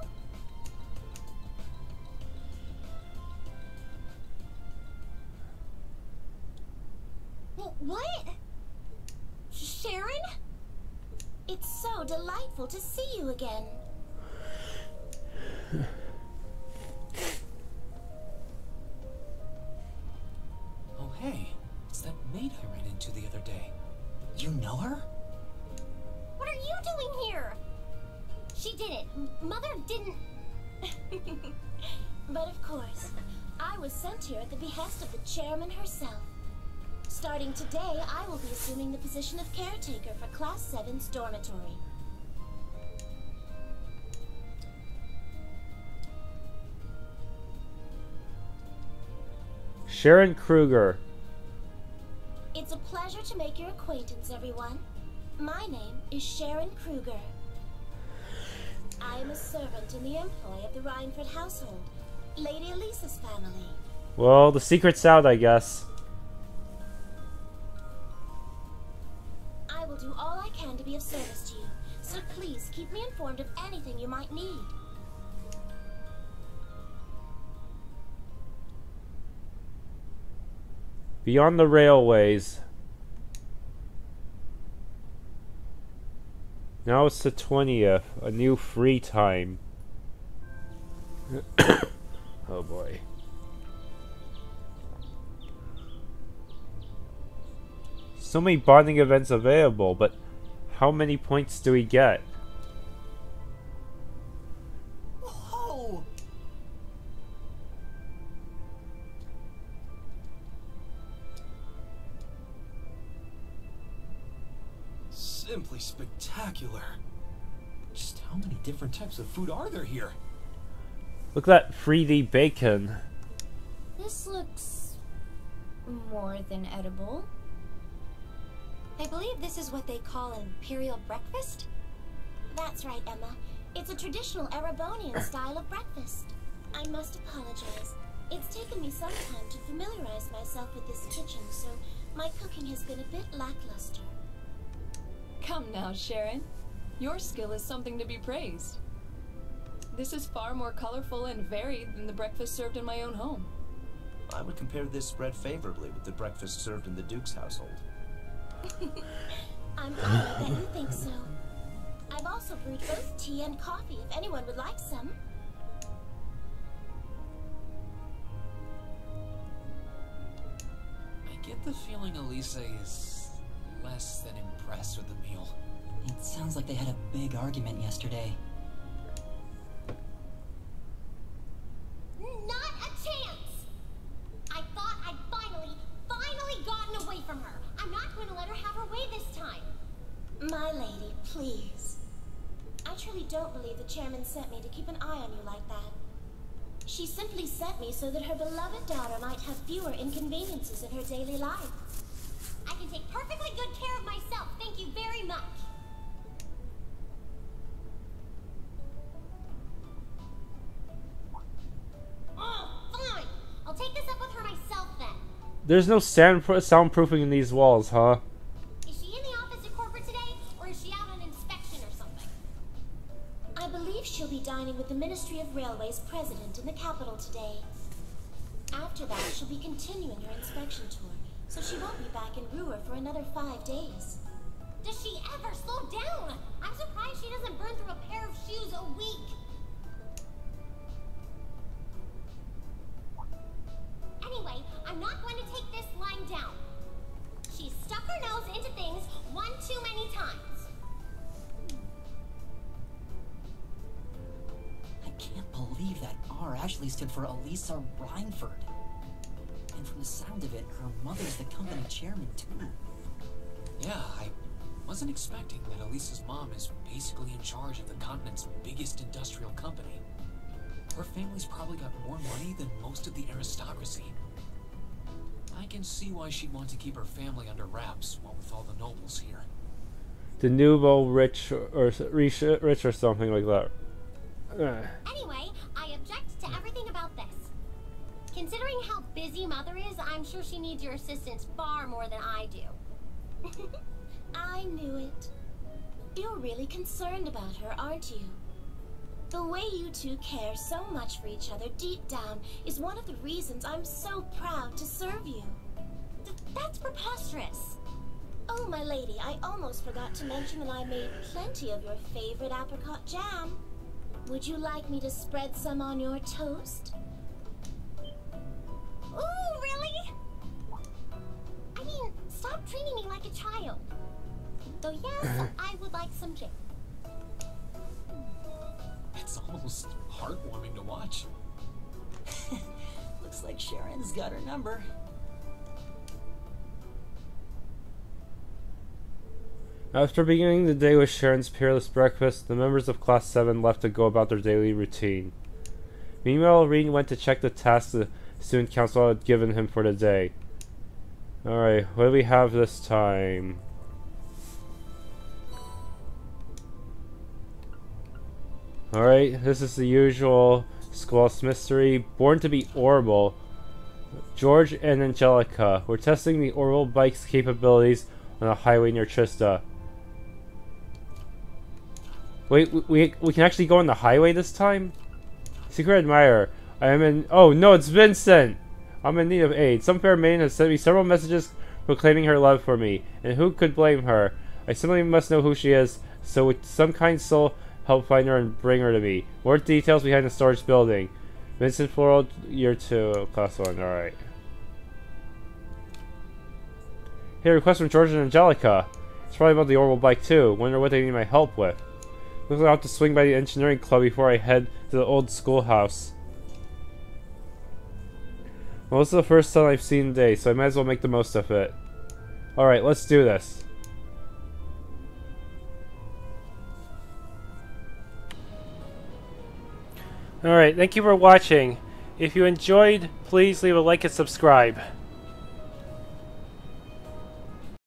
What? Sharon? It's so delightful to see you again. Oh, hey. It's that maid I ran into the other day. You know her? What are you doing here? She did it. Mother didn't... But of course, I was sent here at the behest of the chairman herself. Starting today, I will be assuming the position of caretaker for Class 7's dormitory. Sharon Kruger. It's a pleasure to make your acquaintance, everyone. My name is Sharon Kruger. I am a servant in the employ of the Rhineford household, Lady Elisa's family. Well, the secret's out, I guess. I will do all I can to be of service to you, so please keep me informed of anything you might need. Beyond the railways. Now it's the 20th, a new free time. Oh boy. So many bonding events available, but how many points do we get? Whoa! Simply spectacular. Just how many different types of food are there here? Look at that 3D bacon. This looks more than edible. I believe this is what they call an imperial breakfast? That's right, Emma. It's a traditional Erebonian style of breakfast. I must apologize. It's taken me some time to familiarize myself with this kitchen, so my cooking has been a bit lackluster. Come now, Sharon. Your skill is something to be praised. This is far more colorful and varied than the breakfast served in my own home. I would compare this spread favorably with the breakfast served in the Duke's household. I'm honored that you think so. I've also brewed both tea and coffee if anyone would like some. I get the feeling Elisa is less than impressed with the meal. It sounds like they had a big argument yesterday. Not a chance! I thought I'd finally gotten away from her. I'm not going to let her have her way this time. My lady, please. I truly don't believe the chairman sent me to keep an eye on you like that. She simply sent me so that her beloved daughter might have fewer inconveniences in her daily life. I can take perfectly good care of myself, thank you very much. Oh, fine. I'll take this up with her myself then. There's no soundproofing in these walls, huh? Is she in the office at corporate today, or is she out on inspection or something? I believe she'll be dining with the Ministry of Railways president in the capital today. After that, she'll be continuing her inspection tour, so she won't be back in Ruhr for another 5 days. Does she ever slow down? I'm surprised she doesn't burn through a pair of shoes a week. Anyway, I'm not going to take this lying down. She's stuck her nose into things one too many times. I can't believe that R actually stood for Elisa Rhineford. And from the sound of it, her mother's the company chairman too. Yeah, I wasn't expecting that Elisa's mom is basically in charge of the continent's biggest industrial company. Her family's probably got more money than most of the aristocracy. I can see why she'd want to keep her family under wraps, what with all the nobles here. The nouveau rich or something like that. Anyway, I object to everything about this. Considering how busy Mother is, I'm sure she needs your assistance far more than I do. I knew it. You're really concerned about her, aren't you? The way you two care so much for each other deep down is one of the reasons I'm so proud to serve you. That's preposterous. Oh, my lady, I almost forgot to mention that I made plenty of your favorite apricot jam. Would you like me to spread some on your toast? Ooh, really? I mean, stop treating me like a child. Though yes, I would like some jam. It's almost heartwarming to watch. Looks like Sharon's got her number. After beginning the day with Sharon's peerless breakfast, the members of Class 7 left to go about their daily routine. Meanwhile, Reed went to check the tasks the student council had given him for the day. Alright, what do we have this time? Alright, this is the usual Schoolhouse mystery. Born to be orbital. George and Angelica. We're testing the orbital bike's capabilities on a highway near Trista. Wait, we can actually go on the highway this time? Secret admirer. I am in... Oh no, it's Vincent! I'm in need of aid. Some fair maiden has sent me several messages proclaiming her love for me. And who could blame her? I simply must know who she is, so with some kind soul, help find her and bring her to me. More details behind the storage building. Vincent Floral, year 2, class 1, alright. Hey, request from George and Angelica. It's probably about the orbital bike too. Wonder what they need my help with. Looks like I'll have to swing by the engineering club before I head to the old schoolhouse. Well, this is the first sun I've seen today, so I might as well make the most of it. Alright, let's do this. Alright, thank you for watching. If you enjoyed, please leave a like and subscribe.